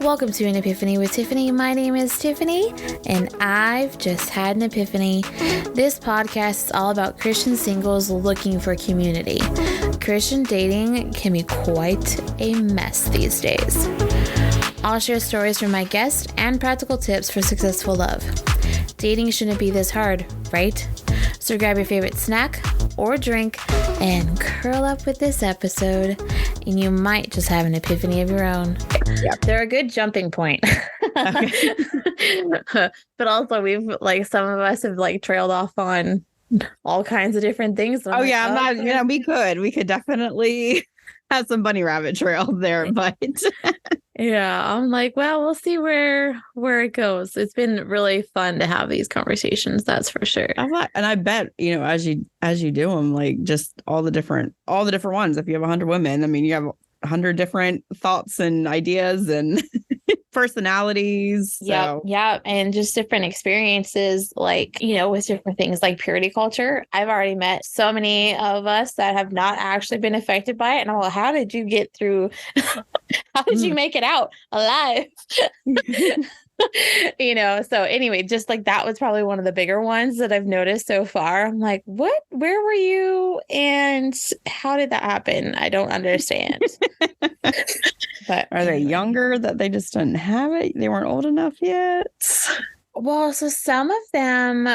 Welcome to an Epiphany with Tiffany. My name is Tiffany, and I've just had an epiphany. This podcast is all about Christian singles looking for community. Christian dating can be quite a mess these days. I'll share stories from my guests and practical tips for successful love. Dating shouldn't be this hard, right? So grab your favorite snack or drink and curl up with this episode, and you might just have an epiphany of your own. Yep. They're a good jumping point. But also some of us have trailed off on all kinds of different things. We could definitely have some bunny rabbit trail there, but yeah, I'm like, well, we'll see where it goes. It's been really fun to have these conversations, that's for sure. And I bet, as you do them, just all the different ones. If you have 100 women, you have 100 different thoughts and ideas and personalities. Yeah. And just different experiences, with different things like purity culture. I've already met so many of us that have not actually been affected by it. And I'm like, how did you get through? How did you make it out alive? So anyway, just that was probably one of the bigger ones that I've noticed so far. I'm like, what? Where were you? And how did that happen? I don't understand. But are they younger that they just didn't have it? They weren't old enough yet? Well, so some of them,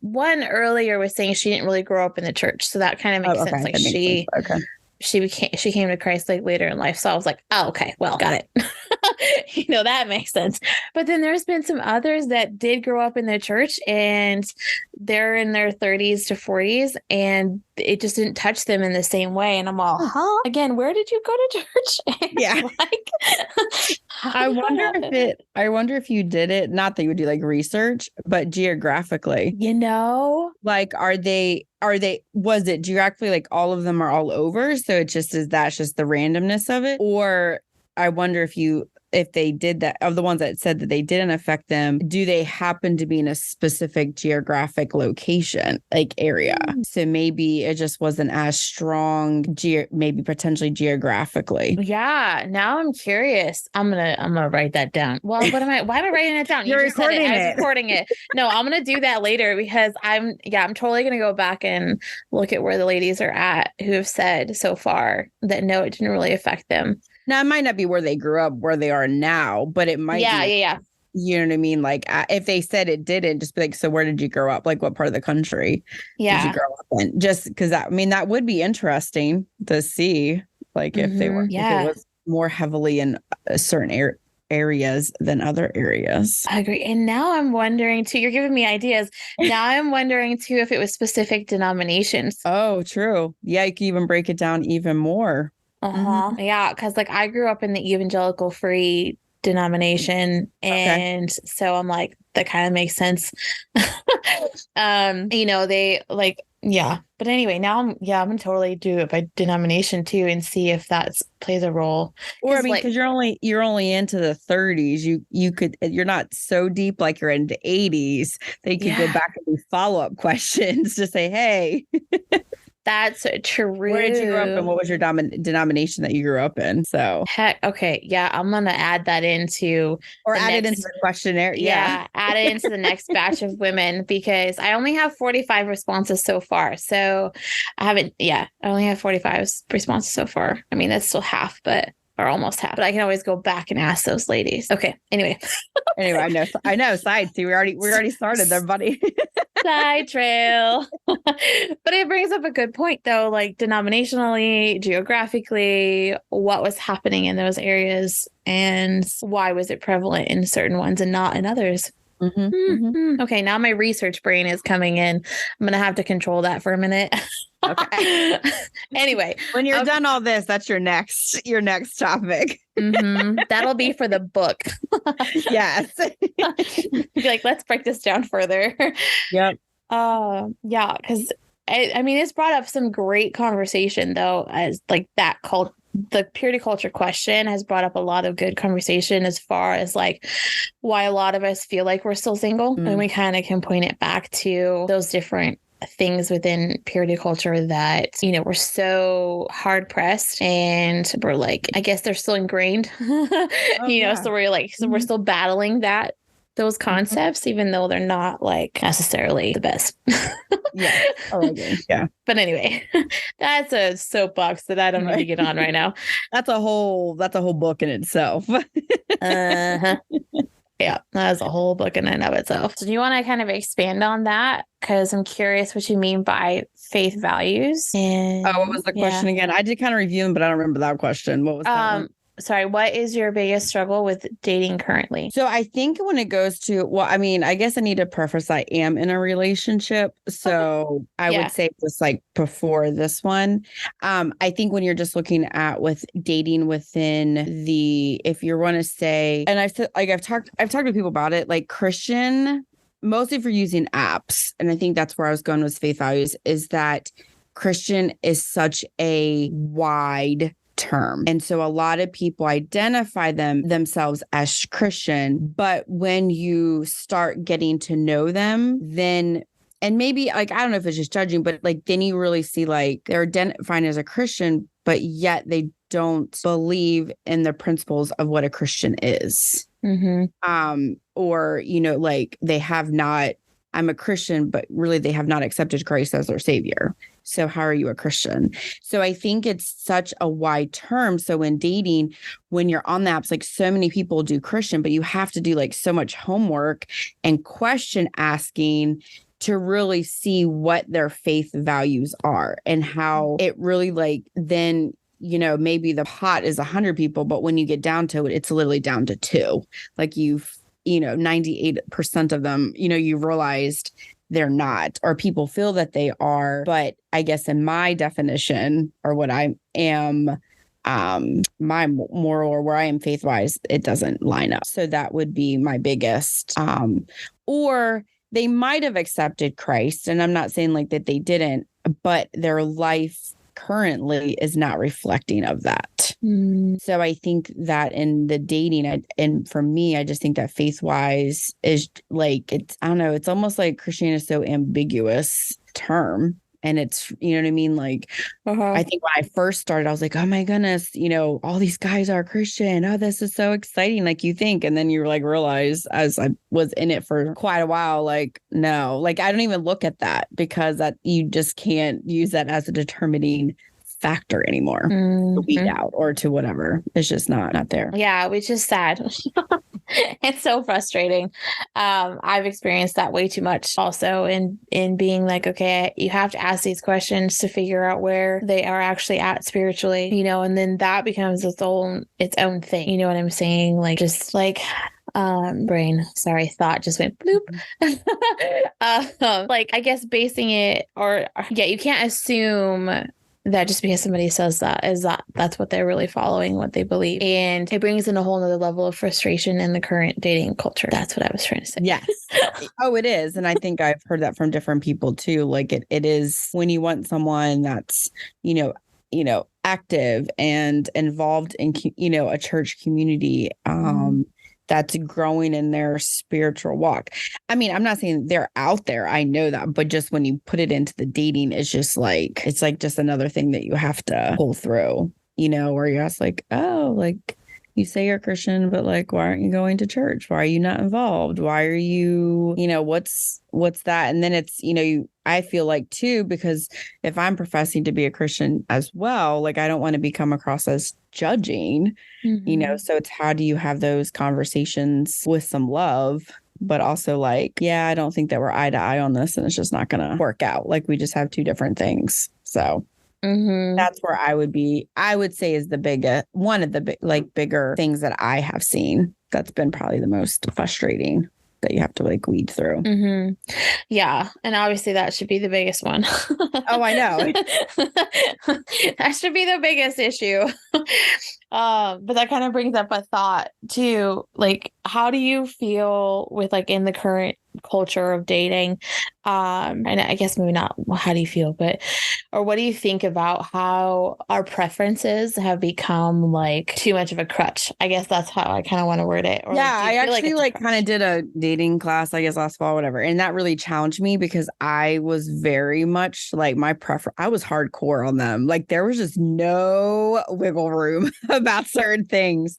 one earlier was saying she didn't really grow up in the church. So that kind of makes sense. That makes sense. Okay. She came to Christ later in life. So I was like, oh, okay, well, got it. That makes sense. But then there's been some others that did grow up in the church and they're in their 30s to 40s and it just didn't touch them in the same way. And I'm all, again, where did you go to church? Yeah. I wonder if you did it, not that you would do research, but geographically, was it geographically, all of them are all over? So that's just the randomness of it? Or I wonder if they did that, of the ones that said that they didn't affect them, do they happen to be in a specific geographic location, area? So maybe it just wasn't as strong, maybe potentially geographically. Yeah. Now I'm curious. I'm gonna write that down. Well, why am I writing it down? You're recording it. I was recording it. No, I'm gonna do that later because I'm totally gonna go back and look at where the ladies are at who have said so far that no, it didn't really affect them. Now, it might not be where they grew up, where they are now, but it might be. Yeah. You know what I mean? If they said it didn't, just be so where did you grow up? What part of the country did you grow up in? Just because that would be interesting to see, if they were, if it was more heavily in certain areas than other areas. I agree. And now I'm wondering too, you're giving me ideas. Now I'm wondering too, if it was specific denominations. Oh, true. Yeah. You can even break it down even more. Yeah, because I grew up in the evangelical free denomination, and so I'm like, that kind of makes sense. They but anyway, now I'm gonna totally do it by denomination too and see if that plays a role. Or because you're only into the 30s, you're not so deep you're into 80s. They could go back and do follow-up questions to say, hey. That's true. Where did you grow up and what was your denomination that you grew up in? So heck, okay. Yeah, I'm going to add that into it into the questionnaire. Yeah, add it into the next batch of women because I only have 45 responses so far. So I only have 45 responses so far. That's still half, or almost half, but I can always go back and ask those ladies. Okay. Anyway, I know. Side. See, we already started there, buddy. Side trail. But it brings up a good point though, denominationally, geographically, what was happening in those areas and why was it prevalent in certain ones and not in others? Okay, now my research brain is coming in. I'm going to have to control that for a minute. Okay. Anyway, when you're done all this, that's your next topic. That'll be for the book. Yes. Be let's break this down further. Yep. Yeah, because it's brought up some great conversation though, as the purity culture question has brought up a lot of good conversation as far as why a lot of us feel like we're still single. And we kind of can point it back to those different things within purity culture that, we're so hard pressed and we're like, I guess they're still ingrained, so we're like, so we're still battling those concepts, even though they're not like necessarily the best. Yeah. Oh, I agree. Yeah. But anyway, that's a soapbox that I don't need to get on right now. That's a whole book in itself. Uh-huh. Yeah, that's a whole book in and of itself. So do you want to kind of expand on that? Because I'm curious what you mean by faith values. And what was the question again? I did kind of review them, but I don't remember that question. What was that one? Sorry, what is your biggest struggle with dating currently? So I think when it goes to, well, I mean, I guess I need to preface I am in a relationship. So I would say just like before this one, I think when you're just looking at with dating within if you want to say, and I've talked to people about it, like Christian, mostly for using apps. And I think that's where I was going with faith values, is that Christian is such a wide term. And so a lot of people identify themselves as Christian, but when you start getting to know them, then, and maybe like, I don't know if it's just judging, but like, then you really see like they're identifying as a Christian, but yet they don't believe in the principles of what a Christian is. Or, like they have not, I'm a Christian, but really they have not accepted Christ as their savior. So how are you a Christian? So I think it's such a wide term. So when dating, when you're on the apps, like so many people do Christian, but you have to do like so much homework and question asking to really see what their faith values are and how it really like then, maybe the pot is 100 people, but when you get down to it, it's literally down to 2. Like 98% of them, you've realized they're not, or people feel that they are. But I guess in my definition, or what I am, my moral or where I am faith wise, it doesn't line up. So that would be my biggest, or they might have accepted Christ. And I'm not saying like that they didn't, but their life currently is not reflecting of that. So I think that in the dating, and for me, I just think that faith wise is like, I don't know, it's almost like Christianity is so ambiguous term. And it's, you know what I mean? Like, I think when I first started, I was like, oh my goodness, all these guys are Christian. Oh, this is so exciting. Like you think, and then you like realize as I was in it for quite a while, like, no, like I don't even look at that because that you just can't use that as a determining factor anymore to weed out or to whatever. It's just not there. Yeah, which is sad. It's so frustrating. I've experienced that way too much also in being like, okay, you have to ask these questions to figure out where they are actually at spiritually, and then that becomes its own thing. You know what I'm saying? Like just like thought just went bloop. Like I guess basing it you can't assume that just because somebody says that's what they're really following, what they believe. And it brings in a whole nother level of frustration in the current dating culture. That's what I was trying to say. Yes. Oh, it is. And I think I've heard that from different people too. Like it is when you want someone that's, active and involved in, a church community, that's growing in their spiritual walk. I mean, I'm not saying they're out there. I know that. But just when you put it into the dating, it's just like, it's like just another thing that you have to pull through, where you're just like, oh, like you say you're Christian, but like, why aren't you going to church? Why are you not involved? Why are you, what's that? And then it's, I feel like too, because if I'm professing to be a Christian as well, like I don't want to become across as judging, so it's how do you have those conversations with some love, but also like, yeah, I don't think that we're eye to eye on this and it's just not going to work out. Like we just have two different things. So that's where I would say is one of the bigger things that I have seen. That's been probably the most frustrating that you have to like weed through. Yeah. And obviously that should be the biggest one. Oh, I know. That should be the biggest issue. But that kind of brings up a thought too. Like, how do you feel with like in the current culture of dating? and I guess maybe not how do you feel, but or what do you think about how our preferences have become like too much of a crutch? I guess that's how I kind of want to word it. Or Yeah, like, do I you feel actually it's a like crutch? kind of did a dating class, I guess last fall, whatever. And that really challenged me because I was very much like my preference. I was hardcore on them. Like there was just no wiggle room about certain things.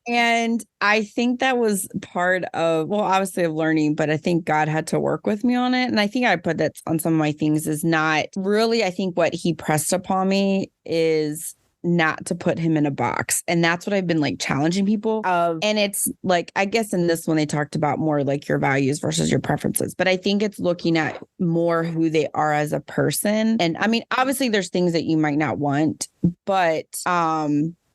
And I think that was part of, well, obviously of learning, but I think God had to work with me on it. And I think I put that on some of my things is not really, I think what he pressed upon me is not to put him in a box. And that's what I've been like challenging people of. And it's like, I guess in this one, they talked about more like your values versus your preferences. But I think it's looking at more who they are as a person. And I mean, obviously there's things that you might not want, but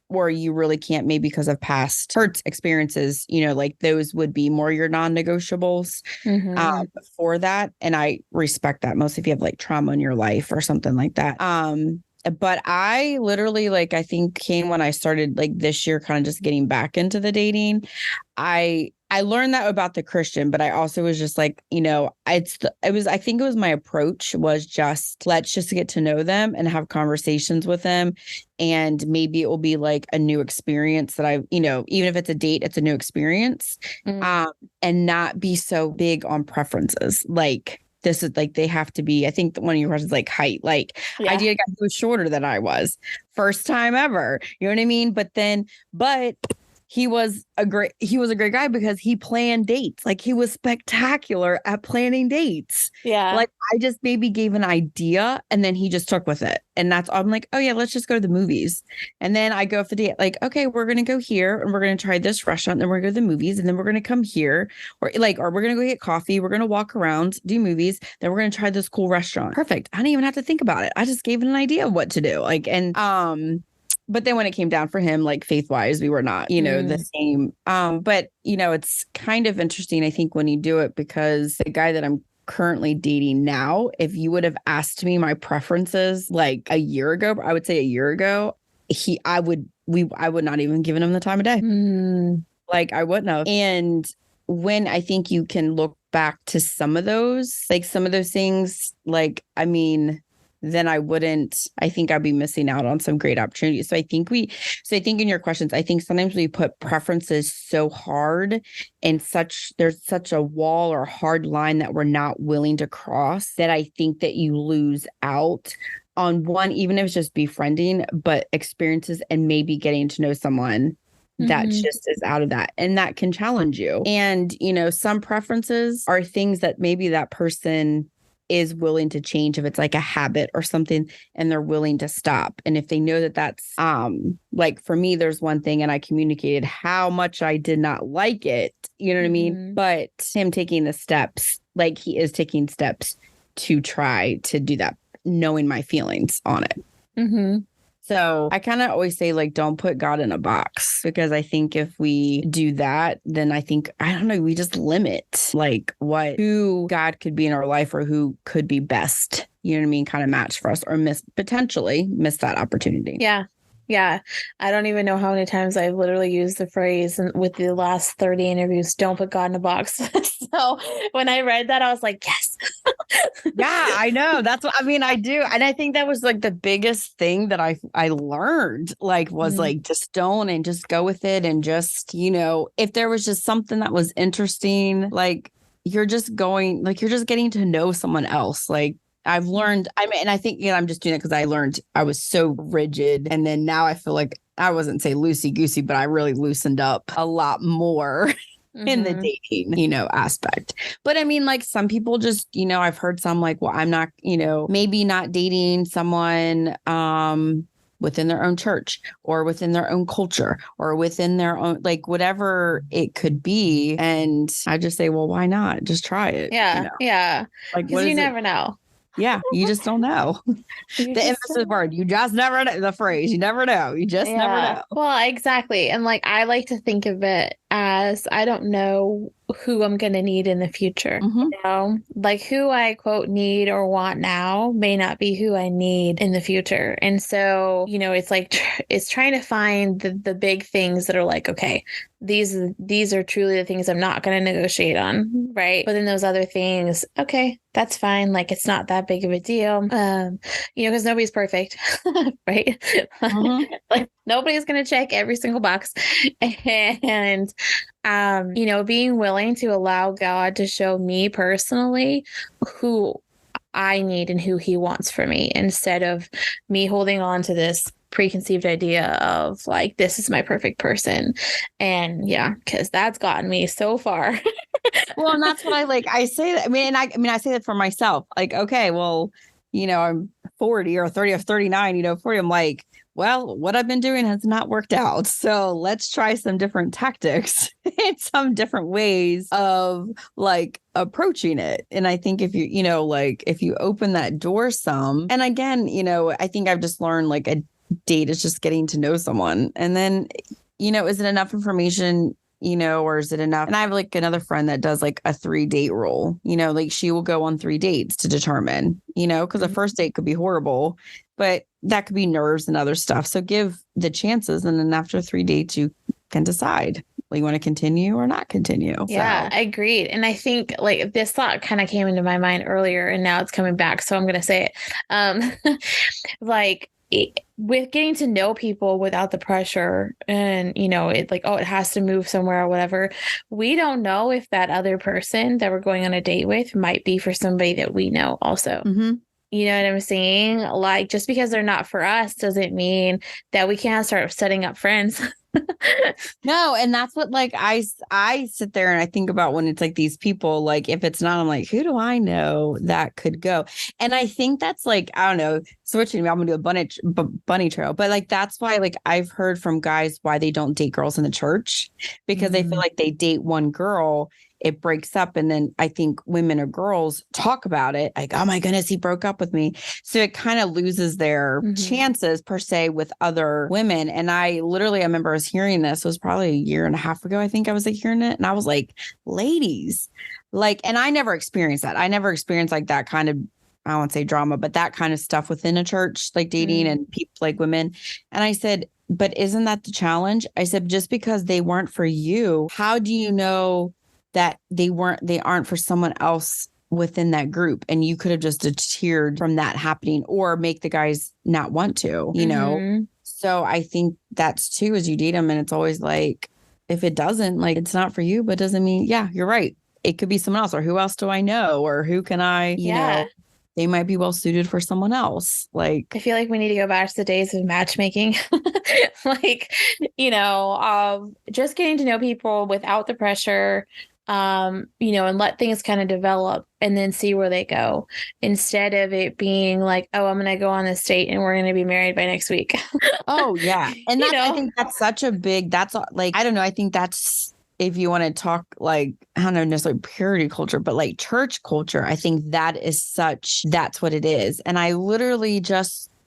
or you really can't maybe because of past hurt experiences, you know, like those would be more your non-negotiables for that. And I respect that most if you have like trauma in your life or something like that. But I literally like, I think came when I started like this year, kind of just getting back into the dating. I learned that about the Christian, but I also was just like, you know, I think it was my approach was just let's just get to know them and have conversations with them. And maybe it will be like a new experience that I, you know, even if it's a date, it's a new experience. And not be so big on preferences. Like this is like they have to be, I think one of your questions like height. Like I dated a guy who was shorter than I was. First time ever. You know what I mean? But he was a great guy because he planned dates. Like he was spectacular at planning dates. Yeah. Like I just maybe gave an idea and then he just took with it. And I'm like, oh yeah, let's just go to the movies. And then I go for the date, like, okay, we're going to go here and we're going to try this restaurant. Then we're going to go to the movies and then we're going to come here or we're going to go get coffee. We're going to walk around, do movies. Then we're going to try this cool restaurant. Perfect. I didn't even have to think about it. I just gave it an idea of what to do. But then when it came down for him, like faith wise, we were not, you know, the same. But, you know, it's kind of interesting, I think, when you do it, because the guy that I'm currently dating now, if you would have asked me my preferences like a year ago, I would say a year ago, I would not even given him the time of day. Like I wouldn't have. And when I think you can look back to some of those things, like, I mean, then I think I'd be missing out on some great opportunities. So I think in your questions, I think sometimes we put preferences so hard and there's such a wall or hard line that we're not willing to cross that I think that you lose out on one, even if it's just befriending, but experiences and maybe getting to know someone that just is out of that. And that can challenge you. And, you know, some preferences are things that maybe that person is willing to change if it's like a habit or something and they're willing to stop. And if they know that that's like for me, there's one thing and I communicated how much I did not like it, you know what I mean? But him taking the steps, like he is taking steps to try to do that, knowing my feelings on it. So I kind of always say, like, don't put God in a box, because I think if we do that, then I don't know, we just limit like who God could be in our life or who could be best, you know what I mean? Kind of match for us or potentially miss that opportunity. Yeah. Yeah. I don't even know how many times I've literally used the phrase with the last 30 interviews, don't put God in a box. So when I read that, I was like, yes. Yeah, I know. That's what I mean. I do. And I think that was like the biggest thing that I learned, like, was like, just don't, and just go with it. And just, you know, if there was just something that was interesting, like you're just getting to know someone else. Like, I've learned, and I think, you know, I'm just doing it because I learned I was so rigid. And then now I feel like I wasn't say loosey goosey, but I really loosened up a lot more in the dating, you know, aspect. But I mean, like some people just, you know, I've heard some like, well, I'm not, you know, maybe not dating someone within their own church or within their own culture or within their own, like whatever it could be. And I just say, well, why not? Just try it. Yeah. You know? Yeah. Like, because you never know. Yeah, you just don't know. The emphasis word, you just never know. The phrase, you never know. You just never know. Well, exactly. And like, I like to think of it as, I don't know who I'm going to need in the future. Mm-hmm. You know, like who I quote need or want now may not be who I need in the future. And so, you know, it's like, it's trying to find the big things that are like, okay, these are truly the things I'm not going to negotiate on. Right. But then those other things, okay, that's fine. Like, it's not that big of a deal. You know, because nobody's perfect. Right. Mm-hmm. Like nobody's going to check every single box. And, you know, being willing to allow God to show me personally who I need and who he wants for me, instead of me holding on to this preconceived idea of like, this is my perfect person. And yeah, because that's gotten me so far. Well, and that's what I say that. I say that for myself. Like, okay, well, you know, I'm 40 or 30 or 39, you know, 40. I'm like, well, what I've been doing has not worked out. So let's try some different tactics and some different ways of like approaching it. And I think if you, you know, like if you open that door some, and again, you know, I think I've just learned like a date is just getting to know someone. And then, you know, is it enough information, you know, or is it enough? And I have like another friend that does like a 3-date rule, you know, like she will go on 3 dates to determine, you know, because a first date could be horrible, but that could be nerves and other stuff. So give the chances. And then after 3 dates, you can decide you want to continue or not continue. Yeah, So. agreed. And I think like this thought kind of came into my mind earlier and now it's coming back. So I'm going to say it. Like, with getting to know people without the pressure and, you know, it like, oh, it has to move somewhere or whatever. We don't know if that other person that we're going on a date with might be for somebody that we know also. Mm-hmm. You know what I'm saying? Like, just because they're not for us doesn't mean that we can't start setting up friends. No, and that's what like I sit there and I think about when it's like these people, like if it's not, I'm like, who do I know that could go? And I think that's like, I don't know, switching me, I'm gonna do a bunny trail, but like that's why like I've heard from guys why they don't date girls in the church, because they feel like they date one girl, it breaks up, and then I think women or girls talk about it like, oh my goodness, he broke up with me. So it kind of loses their chances per se with other women. And I remember I was hearing this, it was probably a year and a half ago, I think I was like hearing it, and I was like, ladies, like, and I never experienced that. I never experienced like that kind of, I won't say drama, but that kind of stuff within a church, like dating and people like women. And I said, but isn't that the challenge? I said, just because they weren't for you, how do you know that they aren't for someone else within that group? And you could have just deterred from that happening or make the guys not want to, you know? So I think that's too, as you date them. And it's always like, if it doesn't, like, it's not for you, but doesn't mean, yeah, you're right. It could be someone else, or who else do I know? Or who can I, you know, they might be well suited for someone else. Like, I feel like we need to go back to the days of matchmaking. Like, you know, just getting to know people without the pressure, you know, and let things kind of develop and then see where they go, instead of it being like, oh, I'm going to go on this date and we're going to be married by next week. Oh yeah. And You that's, I know? think that's such a big, that's like, I don't know. I think that's, if you want to talk like, I don't know necessarily purity culture, but like church culture, I think that's what it is. And I literally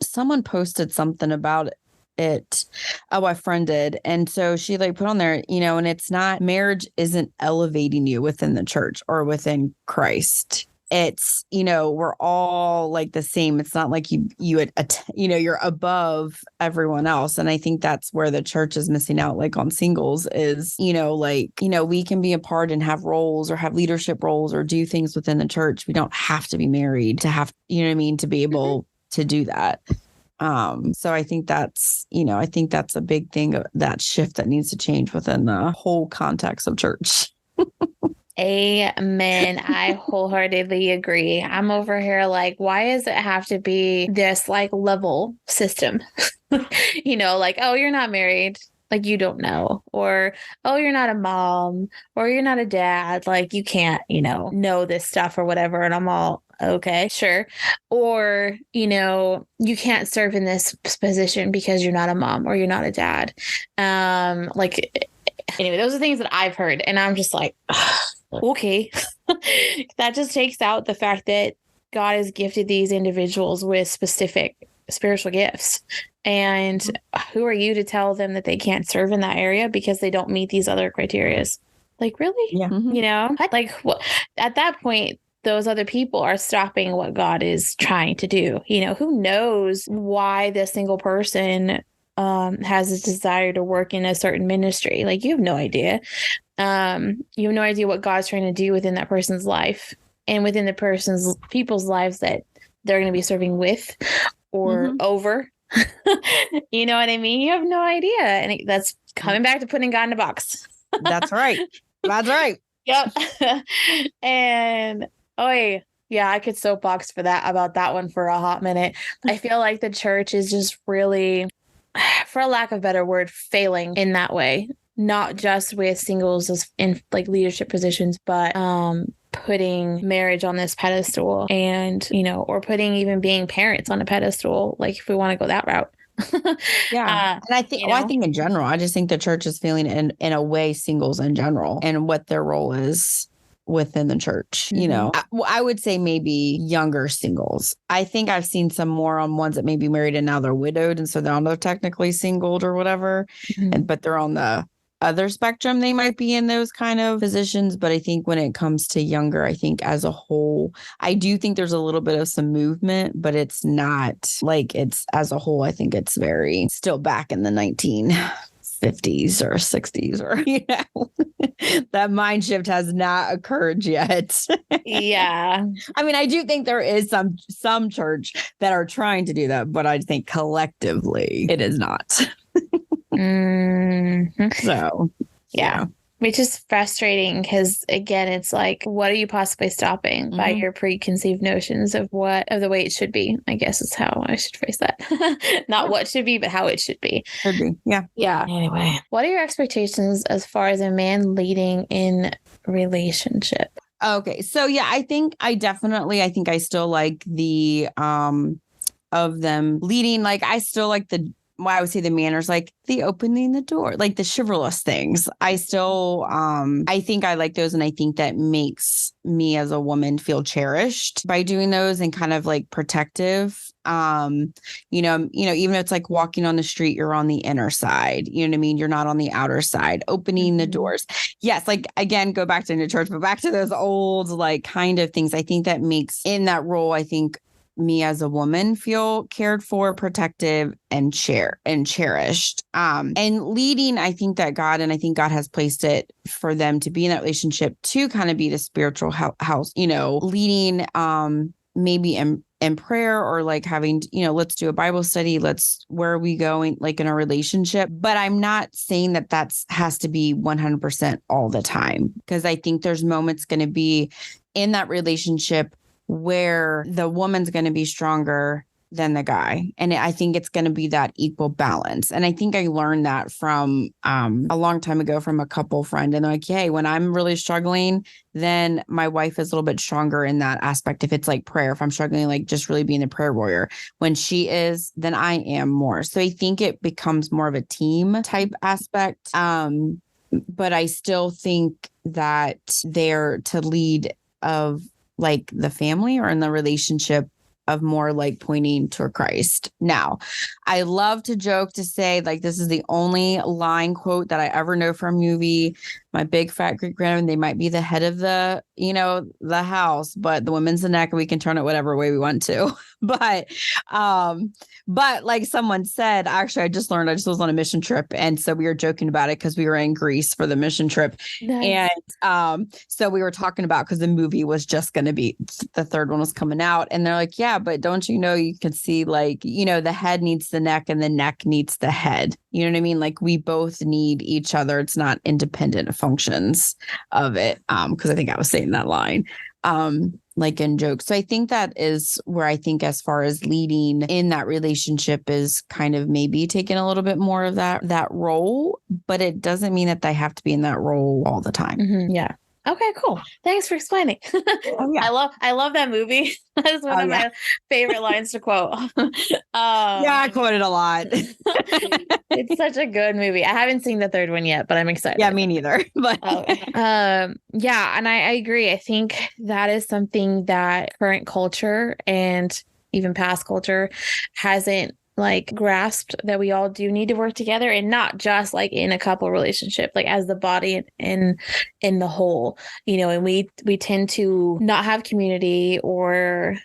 someone posted something about it. Oh, a friend did. And so she like put on there, you know, and it's not, marriage isn't elevating you within the church or within Christ. It's, you know, we're all like the same. It's not like you're above everyone else. And I think that's where the church is missing out, like on singles, is, you know, like, you know, we can be a part and have roles or have leadership roles or do things within the church. We don't have to be married to have, you know what I mean, to be able to do that. So I think that's, you know, I think that's a big thing, that shift that needs to change within the whole context of church. Amen. I wholeheartedly agree. I'm over here like, why does it have to be this like level system? You know, like, oh, you're not married, like you don't know, or oh, you're not a mom, or you're not a dad, like you can't, you know this stuff or whatever. And I'm all, okay, sure. Or, you know, you can't serve in this position because you're not a mom or you're not a dad. Like, anyway, those are things that I've heard, and I'm just like, okay. That just takes out the fact that God has gifted these individuals with specific spiritual gifts. And who are you to tell them that they can't serve in that area because they don't meet these other criterias? Like, really? Yeah. Mm-hmm. You know, like at that point, those other people are stopping what God is trying to do. You know, who knows why the single person has this desire to work in a certain ministry? Like, you have no idea. You have no idea what God's trying to do within that person's life and within the people's lives that they're going to be serving with or over. You know what I mean? You have no idea. And that's coming back to putting God in a box. That's right. That's right. Yep. And yeah, I could soapbox about that one for a hot minute. I feel like the church is just really, for a lack of a better word, failing in that way. Not just with singles as in like leadership positions, but putting marriage on this pedestal and, you know, or putting even being parents on a pedestal, like if we want to go that route. Yeah. And I think, I think in general, I just think the church is feeling in a way singles in general and what their role is within the church. You know, I would say maybe younger singles. I think I've seen some more on ones that may be married and now they're widowed. And so they're not technically singled or whatever, but they're on the other spectrum. They might be in those kind of positions. But I think when it comes to younger, I think as a whole, I do think there's a little bit of some movement, but it's not like it's as a whole. I think it's very still back in the 1950s or 60s or, you know, that mind shift has not occurred yet. Yeah. I mean, I do think there is some church that are trying to do that, but I think collectively it is not. So, yeah. Which is frustrating because, again, it's like, what are you possibly stopping by your preconceived notions of the way it should be? I guess is how I should phrase that. Not what should be, but how it should be. Should be. Yeah. Yeah. Anyway, what are your expectations as far as a man leading in relationship? Okay. So, yeah, I think I still like the, of them leading. Like, I still like I would say the manners, like the opening the door, like the chivalrous things. I still, I think I like those. And I think that makes me as a woman feel cherished by doing those and kind of like protective. You know, even if it's like walking on the street, you're on the inner side, you know what I mean? You're not on the outer side, opening the doors. Yes. Like, again, go back to the church, but back to those old, like kind of things. I think that makes in that role, I think, me as a woman feel cared for, protective, and cherished. And leading, I think that God has placed it for them to be in that relationship to kind of be the spiritual house, you know, leading maybe in prayer or like having, you know, let's do a Bible study. Where are we going? Like in a relationship. But I'm not saying that has to be 100% all the time, because I think there's moments going to be in that relationship where the woman's going to be stronger than the guy. And I think it's going to be that equal balance. And I think I learned that from a long time ago from a couple friend. And they're like, hey, when I'm really struggling, then my wife is a little bit stronger in that aspect. If it's like prayer, if I'm struggling, like just really being a prayer warrior, when she is, then I am more. So I think it becomes more of a team type aspect. But I still think that they're to lead of like the family or in the relationship of more like pointing toward Christ. Now, I love to joke to say like this is the only line quote that I ever know from a movie. My big fat Greek grandmother, they might be the head of the, you know, the house, but the woman's the neck and we can turn it whatever way we want to. But like someone said, actually, I just was on a mission trip. And so we were joking about it because we were in Greece for the mission trip. Nice. And so we were talking about, because the movie was just going to be, the third one was coming out. And they're like, yeah, but don't you know, you can see like, you know, the head needs the neck and the neck needs the head. You know what I mean? Like we both need each other. It's not independent functions of it. Because I think I was saying that line. Like in jokes. So I think that is where I think as far as leading in that relationship is kind of maybe taking a little bit more of that role, but it doesn't mean that they have to be in that role all the time. Mm-hmm. Yeah. Okay, cool. Thanks for explaining. Oh, yeah. I love that movie. That is one of my favorite lines to quote. I quote it a lot. It's such a good movie. I haven't seen the third one yet, but I'm excited. Yeah, me neither. But yeah, and I agree. I think that is something that current culture and even past culture hasn't like grasped that we all do need to work together, and not just like in a couple relationship, like as the body in the whole, and we tend to not have community, or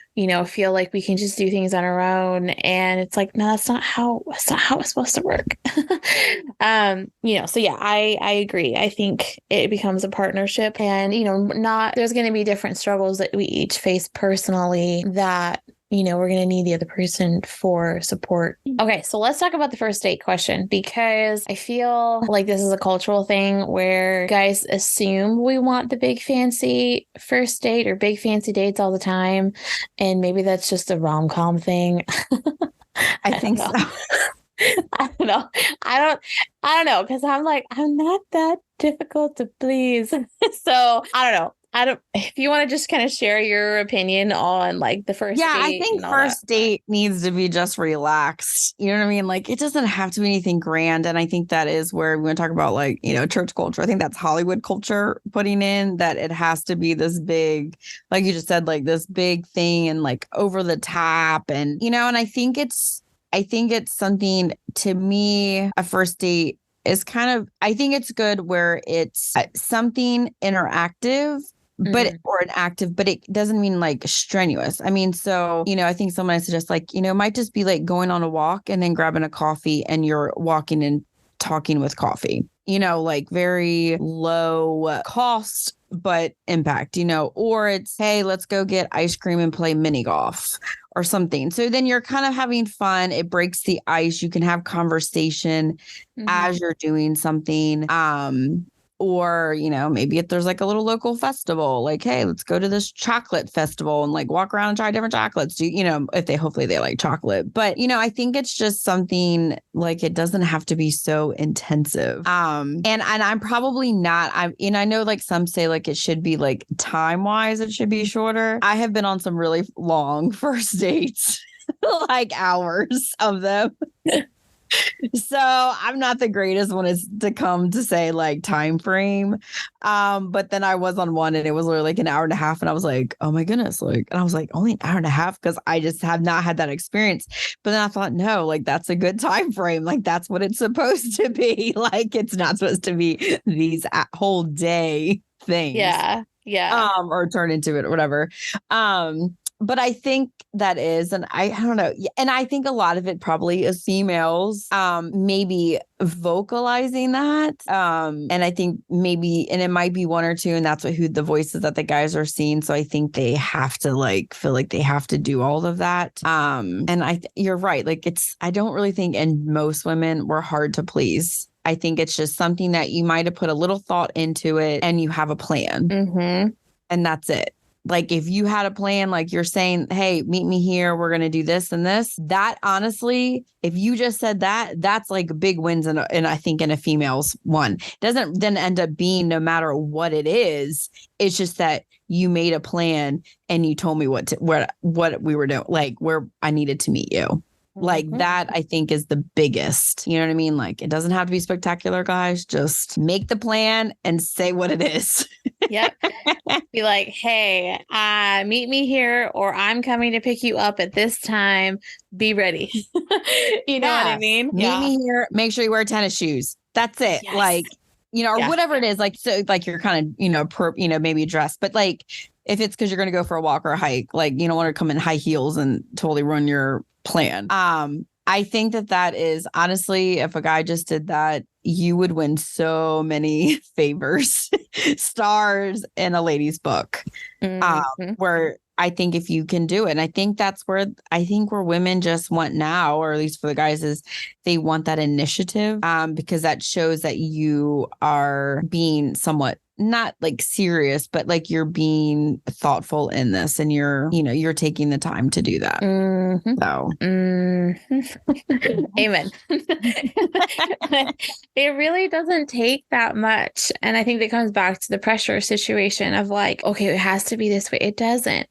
feel like we can just do things on our own, and it's like, no, that's not how it's supposed to work. So yeah, I agree. I think it becomes a partnership, and not, there's going to be different struggles that we each face personally that we're going to need the other person for support. Okay, so let's talk about the first date question, because I feel like this is a cultural thing where guys assume we want the big fancy first date or big fancy dates all the time. And maybe that's just a rom-com thing. I think so. I don't know. I don't know. Because I'm like, I'm not that difficult to please. So I don't know. If you want to just kind of share your opinion on like the first date. I think first date needs to be just relaxed. You know what I mean? Like, it doesn't have to be anything grand. And I think that is where we want to talk about, like, church culture. I think that's Hollywood culture putting in that it has to be this big, like you just said, like this big thing and like over the top. And, and I think it's something, to me, a first date is kind of, I think it's good where it's something interactive, but or an active, but it doesn't mean like strenuous. I mean, so, I think someone suggests like, might just be like going on a walk and then grabbing a coffee and you're walking and talking with coffee, like very low cost, but impact, or it's, hey, let's go get ice cream and play mini golf or something. So then you're kind of having fun. It breaks the ice. You can have conversation as you're doing something. Or, maybe if there's like a little local festival, like, hey, let's go to this chocolate festival and like walk around and try different chocolates. Hopefully they like chocolate. But, I think it's just something like, it doesn't have to be so intensive. And I'm probably not, I know like some say like it should be like time wise, it should be shorter. I have been on some really long first dates, like hours of them. So I'm not the greatest one is to come to say like time frame. But then I was on one and it was literally like an hour and a half. And I was like, oh my goodness. And I was like, only an hour and a half, because I just have not had that experience. But then I thought, no, like that's a good time frame. Like that's what it's supposed to be. Like it's not supposed to be these whole day things. Yeah. Or turn into it or whatever. But I think that is, and I don't know. And I think a lot of it probably is females, maybe vocalizing that. And I think maybe, and it might be one or two, and that's who the voices that the guys are seeing. So I think they have to like, feel like they have to do all of that. And you're right. Like I don't really think, and most women were hard to please. I think it's just something that you might have put a little thought into it and you have a plan. And that's it. Like if you had a plan, like you're saying, hey, meet me here, we're going to do this and this, that honestly, if you just said that, that's like big wins. And I think in a female's one doesn't then end up being, no matter what it is, it's just that you made a plan and you told me what we were doing, like where I needed to meet you. Like that, I think is the biggest, you know what I mean? Like it doesn't have to be spectacular, guys. Just make the plan and say what it is. Yep. Be like, hey, meet me here, or I'm coming to pick you up at this time. Be ready. You know what I mean? Meet me here. Make sure you wear tennis shoes. That's it. Yes. Like, or whatever it is. Like, so like you're kind of, maybe dressed, but like if it's because you're going to go for a walk or a hike, like you don't want to come in high heels and totally ruin your plan. I think that is honestly, if a guy just did that, you would win so many favors, stars in a lady's book. Where I think if you can do it, and I think that's where women just want now, or at least for the guys, is they want that initiative, because that shows that you are being somewhat not like serious, but like you're being thoughtful in this, and you're taking the time to do that. So, amen. It really doesn't take that much. And I think that comes back to the pressure situation of like, okay, it has to be this way. It doesn't.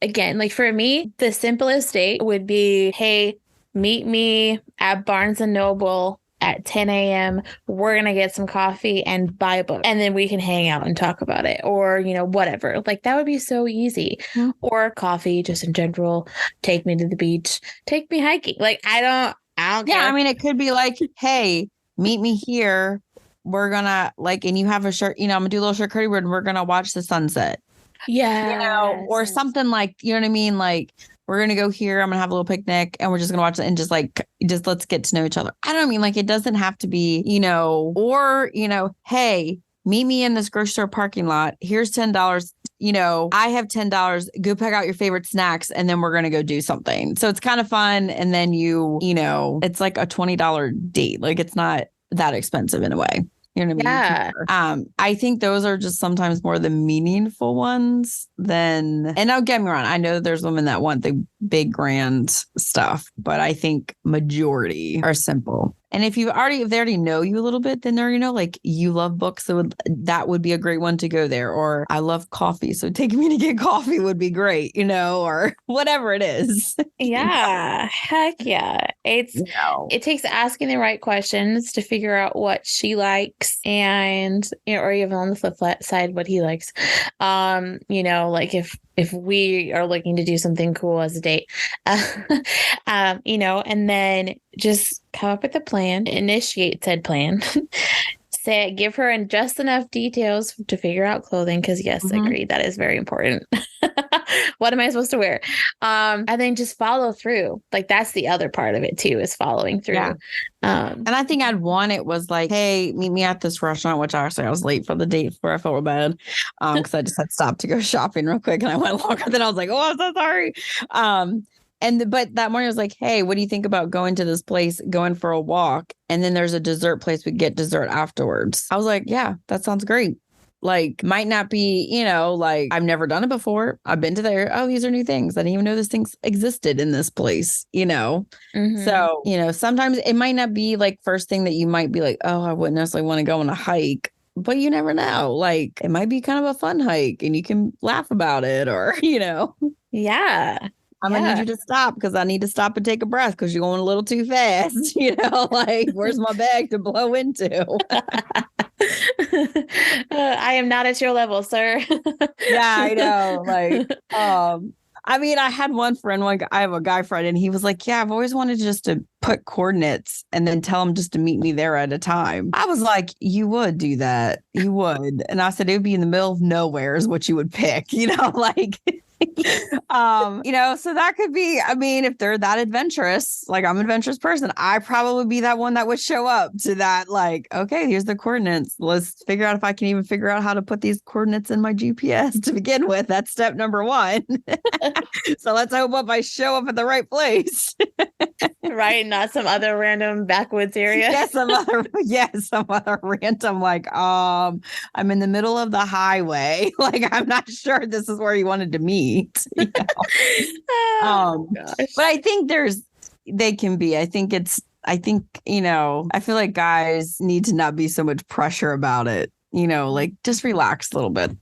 Again, like for me, the simplest date would be, hey, meet me at Barnes and Noble at 10 a.m. We're going to get some coffee and buy a book, and then we can hang out and talk about it, or, whatever. Like that would be so easy. Or coffee just in general. Take me to the beach. Take me hiking. Like I I don't Yeah, care. I mean, it could be like, hey, meet me here. We're gonna like, and you have a shirt, I'm gonna do a little charcuterie board and we're gonna watch the sunset. Yeah. Or something like, you know what I mean? Like, we're gonna go here, I'm gonna have a little picnic and we're just gonna watch it and just let's get to know each other. I don't mean like it doesn't have to be, or, hey, meet me in this grocery store parking lot. Here's $10. I have $10. Go pick out your favorite snacks and then we're gonna go do something. So it's kind of fun. And then it's like a $20 date. Like it's not that expensive in a way. You know what I mean? Yeah. I think those are just sometimes more the meaningful ones than, and don't get me wrong, I know there's women that want the big grand stuff, but I think majority are simple. And if they already know you a little bit, then they already know like you love books. So that would be a great one to go there. Or I love coffee. So taking me to get coffee would be great, or whatever it is. Yeah. Heck yeah. It takes asking the right questions to figure out what she likes and, or even on the flip side, what he likes. Like if we are looking to do something cool as a date, and then just come up with a plan, initiate said plan, give her in just enough details to figure out clothing. Because yes, agreed, that is very important. What am I supposed to wear? And then just follow through. Like that's the other part of it too, is following through. Yeah. And I think it was like, hey, meet me at this restaurant, which actually I was late for the date before I felt real bad. Because I just had stopped to go shopping real quick and I went longer than I was like, oh, I'm so sorry. But that morning I was like, hey, what do you think about going to this place, going for a walk? And then there's a dessert place. We get dessert afterwards. I was like, yeah, that sounds great. Like, might not be, like I've never done it before. I've been to there. Oh, these are new things. I didn't even know these things existed in this place, So, sometimes it might not be like first thing that you might be like, oh, I wouldn't necessarily want to go on a hike. But you never know. Like, it might be kind of a fun hike and you can laugh about it or, Yeah. I'm going to need you to stop because I need to stop and take a breath because you're going a little too fast. Like, where's my bag to blow into? I am not at your level, sir. Yeah, I know. Like, I mean, I had I have a guy friend and he was like, yeah, I've always wanted just to put coordinates and then tell him just to meet me there at a time. I was like, you would do that. You would. And I said, it would be in the middle of nowhere is what you would pick, like, so that could be, I mean, if they're that adventurous, like I'm an adventurous person, I probably be that one that would show up to that, like, okay, here's the coordinates. Let's figure out if I can even figure out how to put these coordinates in my GPS to begin with. That's step number one. So let's hope I show up at the right place. Right, not some other random backwoods area. Yeah, some other random, like, I'm in the middle of the highway. Like, I'm not sure this is where you wanted to meet. Oh, gosh. But I think they can be. I think I feel like guys need to not be so much pressure about it, like just relax a little bit,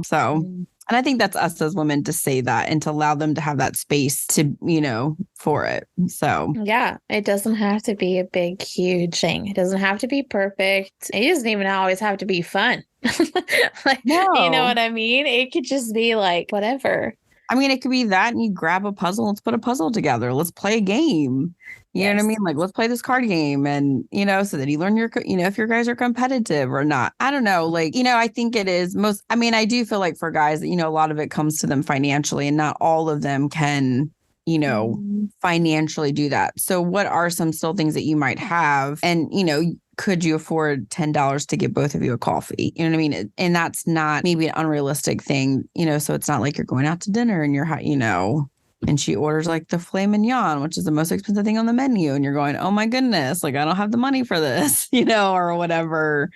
so. And I think that's us as women to say that and to allow them to have that space to, for it. So, yeah, it doesn't have to be a big, huge thing. It doesn't have to be perfect. It doesn't even always have to be fun. Like, no. You know what I mean? It could just be like, whatever. I mean, it could be that and you grab a puzzle. Let's put a puzzle together. Let's play a game. You know what I mean? Like, let's play this card game and, so that you learn if your guys are competitive or not. I don't know. Like, I think it is I do feel like for guys, a lot of it comes to them financially and not all of them can, financially do that. So what are some still things that you might have? And, could you afford $10 to get both of you a coffee? You know what I mean? And that's not maybe an unrealistic thing, so it's not like you're going out to dinner and you're, and she orders like the filet mignon, which is the most expensive thing on the menu. And you're going, oh my goodness, like I don't have the money for this, or whatever,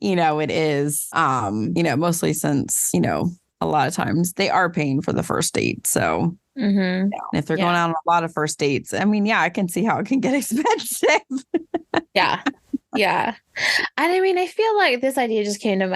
it is, mostly since, a lot of times they are paying for the first date. So if they're going out on a lot of first dates, I mean, I can see how it can get expensive. Yeah. And I mean, I feel like this idea just came to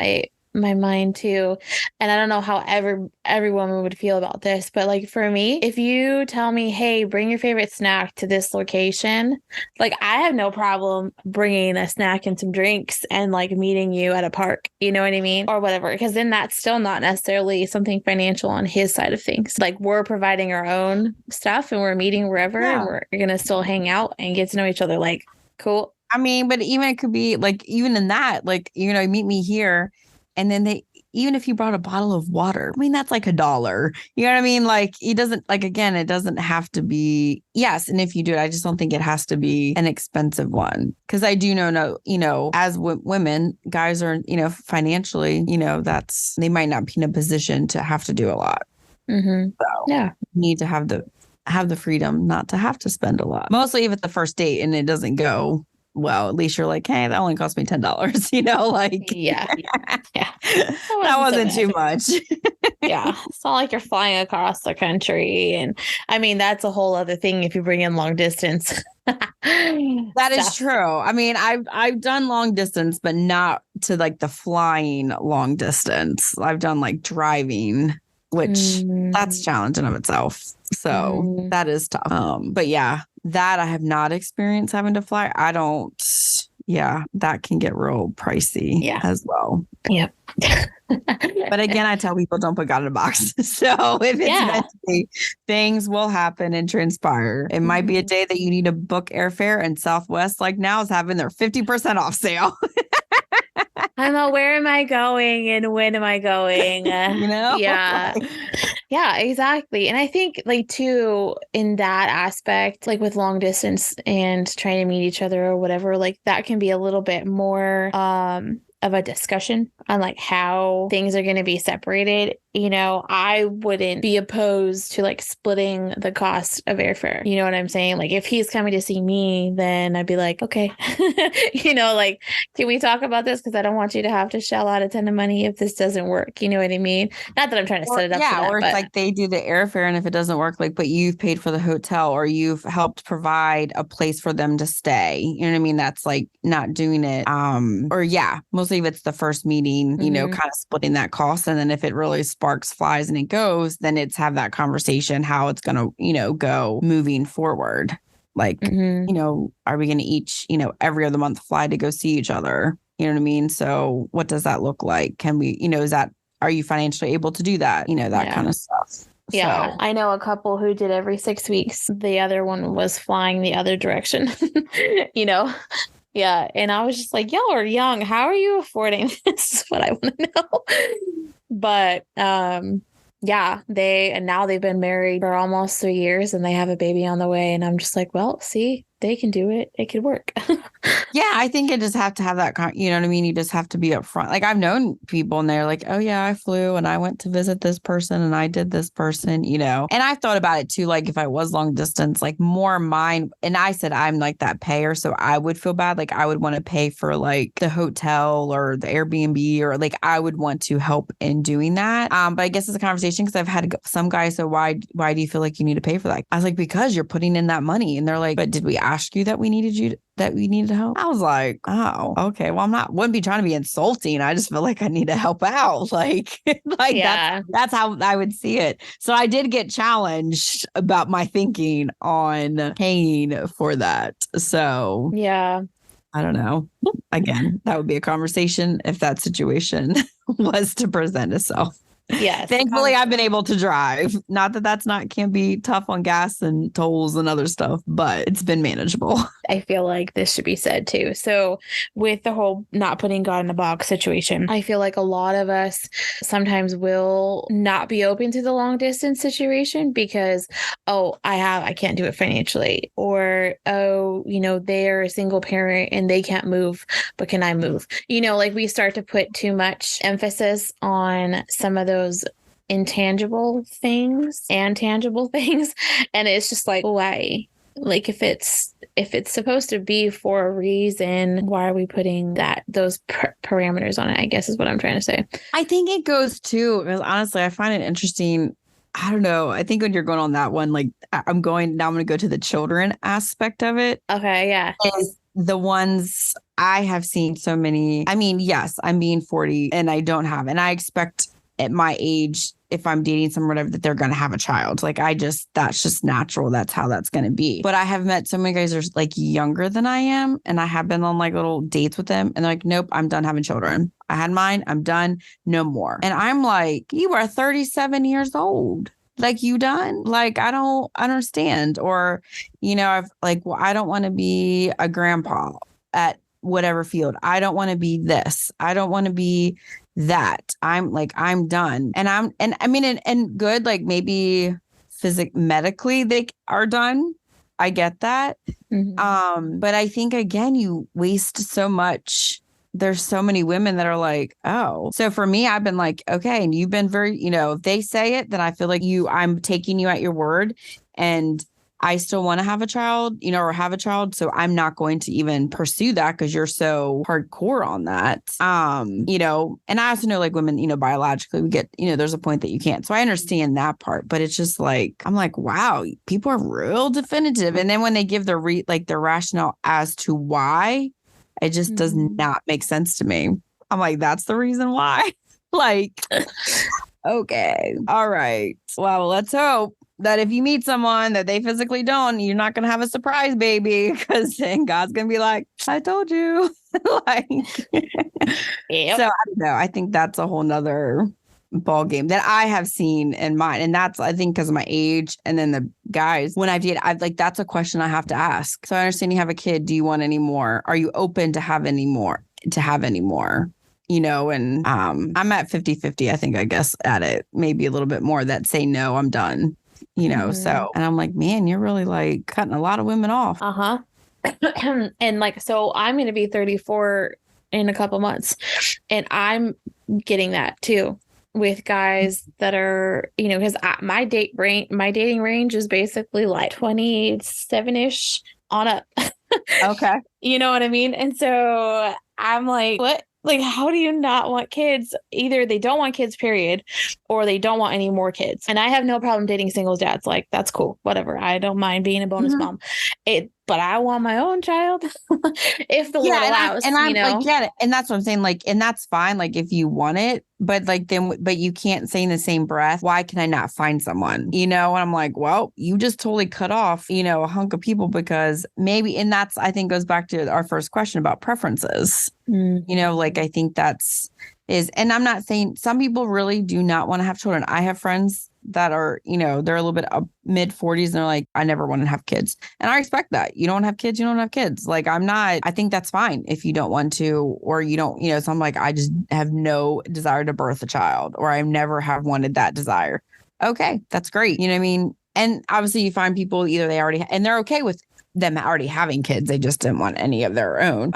my mind too. And I don't know how every woman would feel about this, but like for me, if you tell me, hey, bring your favorite snack to this location, like I have no problem bringing a snack and some drinks and like meeting you at a park, you know what I mean? Or whatever, because then that's still not necessarily something financial on his side of things. Like we're providing our own stuff and we're meeting wherever and we're going to still hang out and get to know each other. Like, cool. I mean, but even it could be like, even in that, like, meet me here. And then even if you brought a bottle of water, I mean, that's like $1. You know what I mean? Like, it doesn't, like, again, it doesn't have to be, yes. And if you do it, I just don't think it has to be an expensive one. Cause I do know, as women, guys are, financially, they might not be in a position to have to do a lot. Mm-hmm. So yeah. You need to have the freedom not to have to spend a lot. Mostly if it's the first date and it doesn't go well, at least you're like, hey, that only cost me $10, like, yeah. That wasn't too much. Yeah. It's not like you're flying across the country. And I mean, that's a whole other thing if you bring in long distance. That is true. I mean, I've done long distance, but not to like the flying long distance. I've done like driving, which that's challenging of itself. So that is tough. But yeah, that I have not experienced having to fly. That can get real pricey as well. Yep. But again, I tell people don't put God in a box. So if it's meant to be, things will happen and transpire. It might be a day that you need to book airfare, and Southwest, like now, is having their 50% off sale. I'm like, where am I going and when am I going? Yeah. Yeah, exactly. And I think like too, in that aspect, like with long distance and trying to meet each other or whatever, like that can be a little bit more of a discussion on like how things are going to be separated. I wouldn't be opposed to like splitting the cost of airfare. You know what I'm saying? Like if he's coming to see me, then I'd be like, okay, like, can we talk about this? Because I don't want you to have to shell out a ton of money if this doesn't work. You know what I mean? Not that I'm trying to set it up. Yeah, for that, or it's like they do the airfare, and if it doesn't work, like, but you've paid for the hotel or you've helped provide a place for them to stay. You know what I mean? That's like not doing it. Mostly if it's the first meeting, kind of splitting that cost. And then if it really sparks, flies, and it goes, then it's have that conversation, how it's going to, go moving forward. Like, are we going to each, every other month fly to go see each other? You know what I mean? So what does that look like? Can we, are you financially able to do that? That kind of stuff. Yeah. So. I know a couple who did every 6 weeks. The other one was flying the other direction, Yeah. And I was just like, y'all are young. How are you affording this? Is what I want to know. But now they've been married for almost 3 years and they have a baby on the way. And I'm just like, well, see, they can do it. It could work. Yeah, I think you just have to have that, you know what I mean? You just have to be upfront. Like I've known people and they're like, oh yeah, I flew and I went to visit this person and I did this person, And I've thought about it too. Like if I was long distance, like more mine. And I said, I'm like that payer. So I would feel bad. Like I would want to pay for like the hotel or the Airbnb, or like I would want to help in doing that. But I guess it's a conversation because I've had some guys say, why do you feel like you need to pay for that? I was like, because you're putting in that money. And they're like, but did we ask you that we needed help? I was like, oh, okay. Well, wouldn't be trying to be insulting. I just feel like I need to help out. Like that's how I would see it. So I did get challenged about my thinking on paying for that. So yeah. I don't know. Again, that would be a conversation if that situation was to present itself. Yes. Thankfully, I've been able to drive. Not that can be tough on gas and tolls and other stuff, but it's been manageable. I feel like this should be said too. So with the whole not putting God in a box situation, I feel like a lot of us sometimes will not be open to the long distance situation because, I can't do it financially, or, they're a single parent and they can't move, but can I move? Like we start to put too much emphasis on some of those intangible things and tangible things. And it's just like, why? Like if it's supposed to be for a reason, why are we putting those parameters on it? I guess is what I'm trying to say. I think it goes too, because honestly, I find it interesting. I don't know. I think when you're going on that one, like I'm going to go to the children aspect of it. Okay. Yeah. Is the ones I have seen so many. I mean, yes, I'm being 40 and I don't have, and I expect at my age, if I'm dating someone, whatever, that they're going to have a child. Like that's just natural. That's how that's going to be. But I have met so many guys that are like younger than I am. And I have been on like little dates with them. And they're like, nope, I'm done having children. I had mine. I'm done. No more. And I'm like, you are 37 years old. Like, you done? Like, I don't understand. Or, I've like, well, I don't want to be a grandpa at whatever field. I don't want to be this. I don't want to be that. I'm done. And I mean, and good, like maybe medically they are done. I get that. Mm-hmm. But I think again, you waste so much. There's so many women that are like, oh, so for me, I've been like, okay. And you've been very, if they say it, then I feel like I'm taking you at your word, and I still want to have a child, or have a child. So I'm not going to even pursue that because you're so hardcore on that. And I also know like women, biologically we get, there's a point that you can't. So I understand that part, but it's just like, I'm like, wow, people are real definitive. And then when they give their rationale as to why, it just does not make sense to me. I'm like, that's the reason why. Like, okay, all right. Well, let's hope that if you meet someone that they physically don't, you're not going to have a surprise baby, because then God's going to be like, I told you. Like, Yep. So I don't know. I think that's a whole nother ball game that I have seen in mine. And that's, I think, because of my age. And then the guys, when I've dated, that's a question I have to ask. So I understand you have a kid. Do you want any more? Are you open to have any more? And I'm at 50-50, I think, I guess, at it. Maybe a little bit more that say, no, I'm done. So, and I'm like, man, you're really like cutting a lot of women off. Uh-huh. And like, so I'm going to be 34 in a couple months, and I'm getting that too with guys that are, because my dating range is basically like 27-ish on up. Okay. You know what I mean? And so I'm like, what? Like, how do you not want kids? Either they don't want kids, period, or they don't want any more kids. And I have no problem dating singles dads. Like, that's cool. Whatever. I don't mind being a bonus mom. But I want my own child if the Lord allows. Like, get it. And that's what I'm saying. Like, and that's fine. Like, if you want it, but like, but you can't say in the same breath, why can I not find someone? And I'm like, well, you just totally cut off, a hunk of people, because maybe, and that's, I think, goes back to our first question about preferences. Like, I think and I'm not saying, some people really do not want to have children. I have friends that are, they're a little bit mid 40s and they're like, I never want to have kids. And I respect that. You don't have kids, you don't have kids. Like, I think that's fine if you don't want to, or you don't, so I'm like, I just have no desire to birth a child, or I never have wanted that desire. Okay, that's great. You know what I mean? And obviously you find people either they already, and they're okay with them already having kids. They just didn't want any of their own.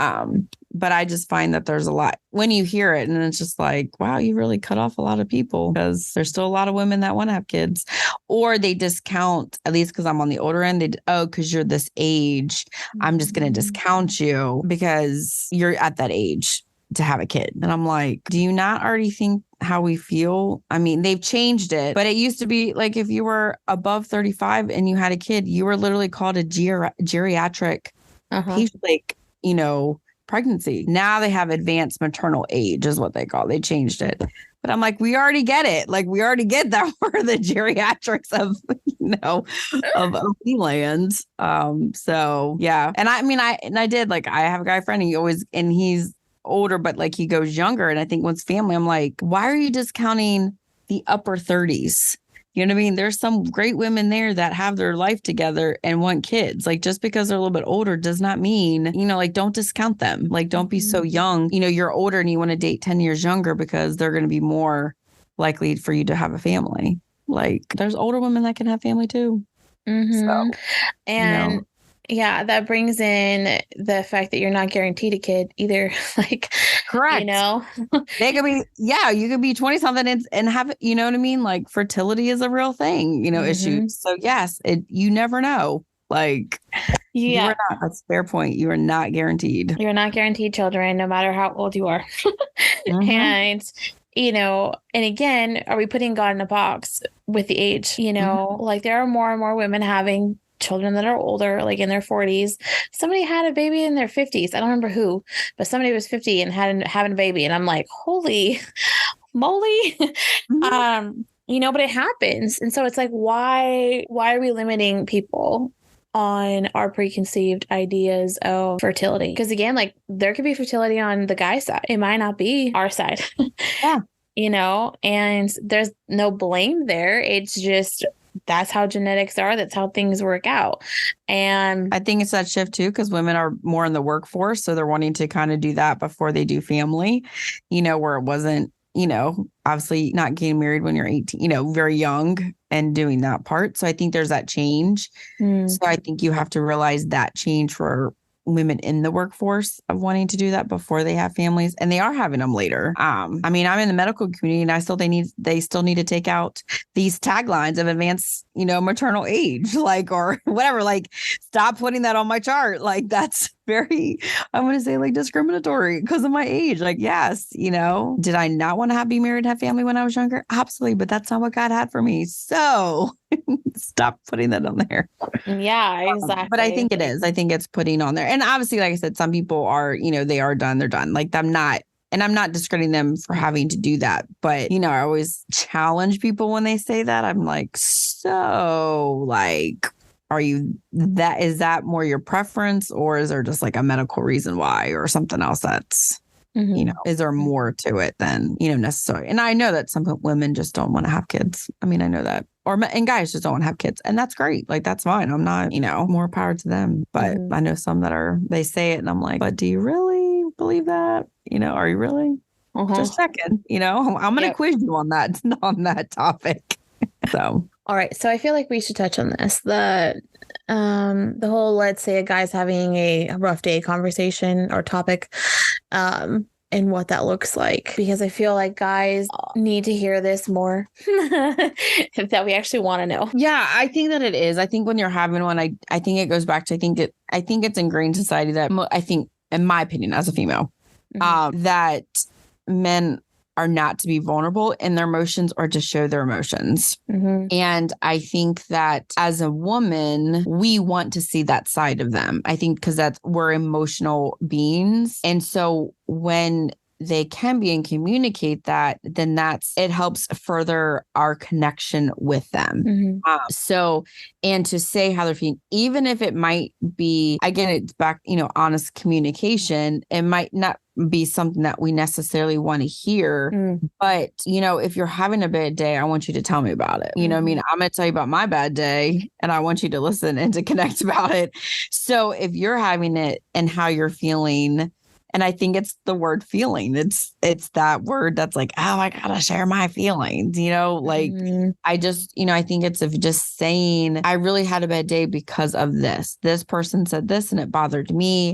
But I just find that there's a lot when you hear it, and it's just like, wow, you really cut off a lot of people, because there's still a lot of women that want to have kids, or they discount, at least because I'm on the older end. Because you're this age, I'm just going to discount you because you're at that age to have a kid. And I'm like, do you not already think how we feel? I mean, they've changed it, but it used to be like, if you were above 35 and you had a kid, you were literally called a geriatric patient, like, pregnancy. Now they have advanced maternal age is what they call it. They changed it. But I'm like, we already get it. Like, we already get that we're the geriatrics of, of OP land. So yeah. And I mean, I did, like, I have a guy friend, and he's older, but like he goes younger. And I think once family, I'm like, why are you discounting the upper 30s? You know what I mean? There's some great women there that have their life together and want kids. Like, just because they're a little bit older does not mean, like, don't discount them. Like, don't be so young. You're older and you want to date 10 years younger because they're going to be more likely for you to have a family. Like, there's older women that can have family too. So, and yeah, that brings in the fact that you're not guaranteed a kid either. Like, correct. They could be, you could be 20 something and have, you know what I mean? Like, fertility is a real thing, issues. So yes, you never know. Like, you are not, that's a fair point. You are not guaranteed. You're not guaranteed children, no matter how old you are. And, and again, are we putting God in a box with the age? Like, there are more and more women having children that are older, like in their 40s. Somebody had a baby in their 50s. I don't remember who, but somebody was 50 and having a baby. And I'm like, holy moly. But it happens. And so it's like, why are we limiting people on our preconceived ideas of fertility? Because again, like there could be fertility on the guy's side. It might not be our side. Yeah. And there's no blame there. It's just, that's how genetics are. That's how things work out. And I think it's that shift too, because women are more in the workforce. So they're wanting to kind of do that before they do family, where it wasn't, obviously not getting married when you're 18, very young and doing that part. So I think there's that change. So I think you have to realize that change for women in the workforce of wanting to do that before they have families, and they are having them later. I'm in the medical community, and they still need to take out these taglines of advanced, maternal age, like, or whatever, like stop putting that on my chart. Like that's very, I'm going to say like discriminatory because of my age. Like, yes, did I not want to be married, have family when I was younger? Absolutely. But that's not what God had for me. So stop putting that on there. Yeah, exactly. But I think it is. I think it's putting on there. And obviously, like I said, some people are, they are done. They're done. Like I'm not discrediting them for having to do that. But, I always challenge people when they say that. I'm like, so like, is that more your preference, or is there just like a medical reason why, or something else that's, is there more to it than, necessary? And I know that some women just don't want to have kids. I mean, I know that. And guys just don't want to have kids. And that's great. Like, that's fine. I'm not, more power to them. But I know some that they say it and I'm like, but do you really believe that? Are you really? Just checking, I'm going to quiz you on that topic. So. All right. So I feel like we should touch on this. The whole, let's say a guy's having a rough day conversation or topic, and what that looks like, because I feel like guys need to hear this more that we actually want to know. Yeah, I think that it is. I think when you're having one, I think it goes back to, I think it's ingrained in society that I think, in my opinion, as a female, that men are not to be vulnerable in their emotions or to show their emotions. And I think that as a woman, we want to see that side of them. I think because we're emotional beings. And so when they can be and communicate that, then it helps further our connection with them. And to say how they're feeling, even if it might be, again, it's back, honest communication, it might not be something that we necessarily want to hear. But, if you're having a bad day, I want you to tell me about it. I'm going to tell you about my bad day and I want you to listen and to connect about it. So if you're having it and how you're feeling, and I think it's the word feeling. It's that word that's like, oh, I gotta share my feelings, like I just, I think it's of just saying, I really had a bad day because of this. This person said this and it bothered me.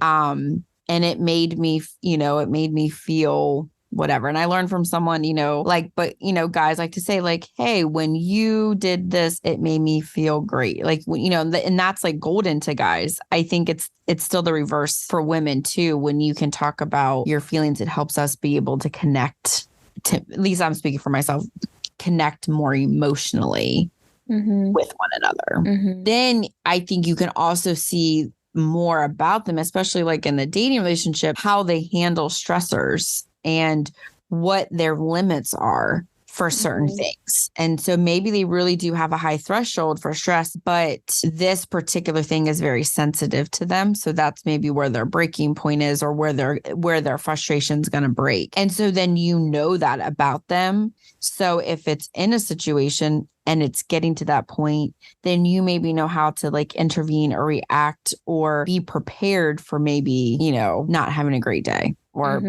And it made me, feel whatever. And I learned from someone, guys like to say like, hey, when you did this, it made me feel great. Like, and that's like golden to guys. I think it's still the reverse for women too. When you can talk about your feelings, it helps us be able to connect at least I'm speaking for myself, connect more emotionally with one another. Then I think you can also see more about them, especially like in the dating relationship, how they handle stressors and what their limits are for certain things. And so maybe they really do have a high threshold for stress, but this particular thing is very sensitive to them. So that's maybe where their breaking point is, or where their frustration is going to break. And so then that about them. So if it's in a situation and it's getting to that point, then you maybe know how to like intervene or react or be prepared for maybe, not having a great day. Or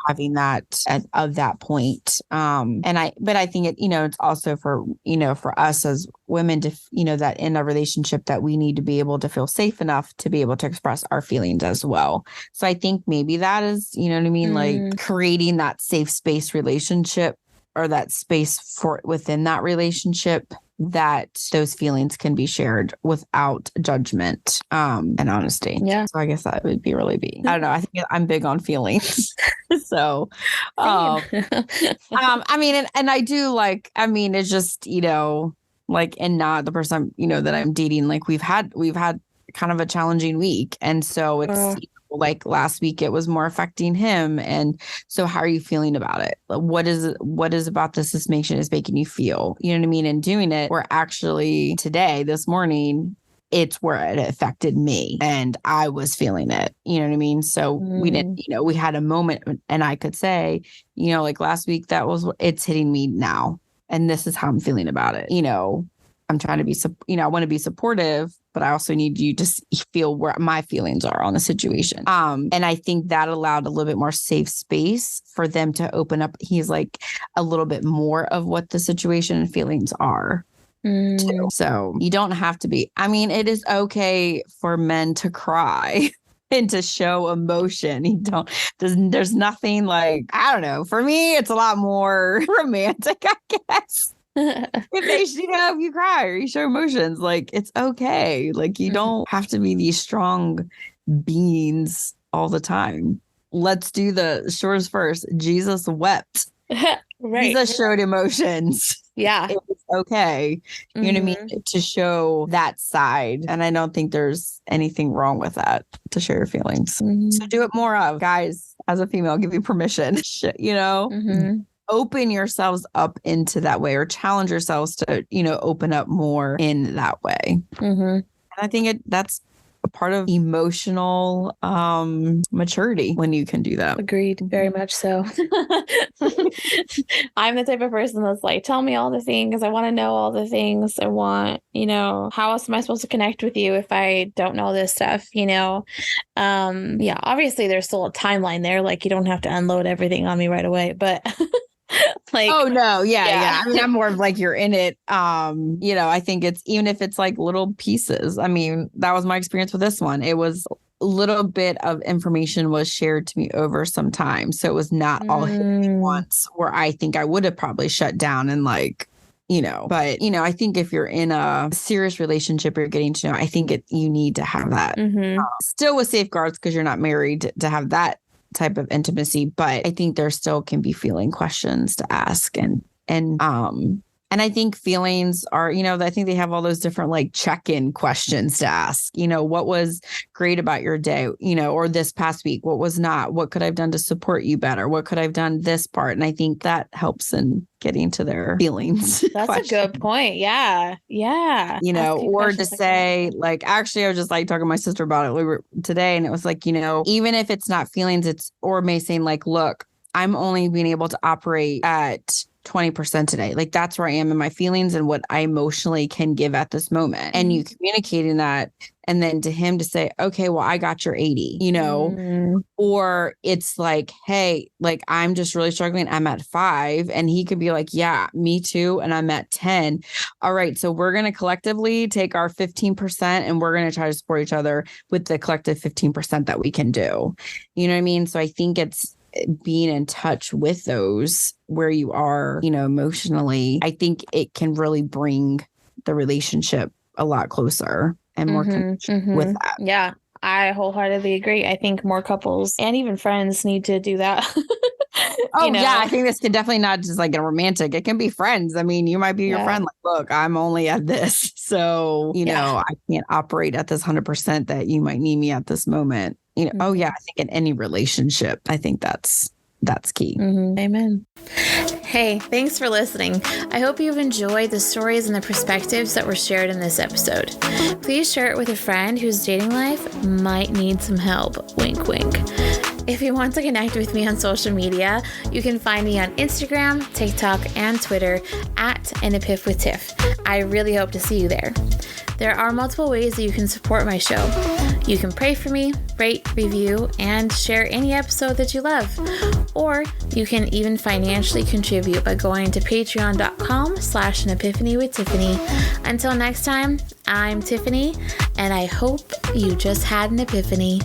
having that of that point. But I think it's also for us as women to, that in a relationship that we need to be able to feel safe enough to be able to express our feelings as well. So I think maybe that is, like creating that safe space relationship, or that space for within that relationship, that those feelings can be shared without judgment and honesty. Yeah. So I guess that would be really I don't know. I think I'm big on feelings. So, I mean, and I do it's just, like, and not the person, that I'm dating. Like we've had kind of a challenging week. And so it's like last week it was more affecting him. And so how are you feeling about it? What is about this situation is making you feel, you know what I mean? And doing it, or actually today, this morning, it's where it affected me and I was feeling it, you know what I mean? So we didn't, we had a moment and I could say, like last week, it's hitting me now. And this is how I'm feeling about it. I'm trying to be, I want to be supportive, but I also need you to feel where my feelings are on the situation. And I think that allowed a little bit more safe space for them to open up. He's like a little bit more of what the situation and feelings are. Too. So you don't have to be, it is okay for men to cry and to show emotion. There's nothing like, I don't know. For me, it's a lot more romantic, I guess. If you cry or you show emotions, like it's okay. Like you don't have to be these strong beings all the time. Let's do the shores first. Jesus wept. Right. Jesus showed emotions. Yeah. It was okay. You know what I mean? To show that side. And I don't think there's anything wrong with that, to share your feelings. So do it more of. Guys, as a female, give you permission, open yourselves up into that way, or challenge yourselves to, open up more in that way. And I think that's a part of emotional maturity when you can do that. Agreed. Very much so. I'm the type of person that's like, tell me all the things. I want to know all the things. I want, how else am I supposed to connect with you if I don't know this stuff, obviously there's still a timeline there. Like you don't have to unload everything on me right away, but like, oh no. Yeah. I'm more of like, you're in it. I think it's, even if it's like little pieces, that was my experience with this one. It was a little bit of information was shared to me over some time. So it was not all hitting once, where I think I would have probably shut down and like, but I think if you're in a serious relationship, you're getting to know, I think you need to have that still with safeguards, because you're not married, to have that type of intimacy. But I think there still can be feeling questions to ask, and I think feelings are, I think they have all those different like check-in questions to ask. What was great about your day, or this past week? What was not? What could I have done to support you better? What could I have done this part? And I think that helps in getting to their feelings. That's a good point. Yeah. Yeah. Or to say like, actually, I was just like talking to my sister about it. We were today, and it was like, even if it's not feelings, it's, or may saying like, look, I'm only being able to operate at 20% today. Like that's where I am in my feelings and what I emotionally can give at this moment. And you communicating that, and then to him to say, okay, well, I got your 80, or it's like, hey, like, I'm just really struggling. I'm at 5. And he could be like, yeah, me too. And I'm at 10. All right. So we're going to collectively take our 15% and we're going to try to support each other with the collective 15% that we can do. You know what I mean? So I think it's being in touch with those where you are, emotionally. I think it can really bring the relationship a lot closer and more connection with that. Yeah, I wholeheartedly agree. I think more couples and even friends need to do that. Yeah, I think this can definitely not just like a romantic. It can be friends. You might be your friend. Like, look, I'm only at this. So, I can't operate at this 100% that you might need me at this moment. I think in any relationship, I think that's key. Amen. Hey, thanks for listening. I hope you've enjoyed the stories and the perspectives that were shared in this episode. Please share it with a friend whose dating life might need some help. Wink, wink. If you want to connect with me on social media, you can find me on Instagram, TikTok, and Twitter at @AnEpiphWithTiff. I really hope to see you there. There are multiple ways that you can support my show. You can pray for me, rate, review, and share any episode that you love. Or you can even financially contribute by going to patreon.com/An Epiphany with Tiffany. Until next time, I'm Tiffany, and I hope you just had an epiphany.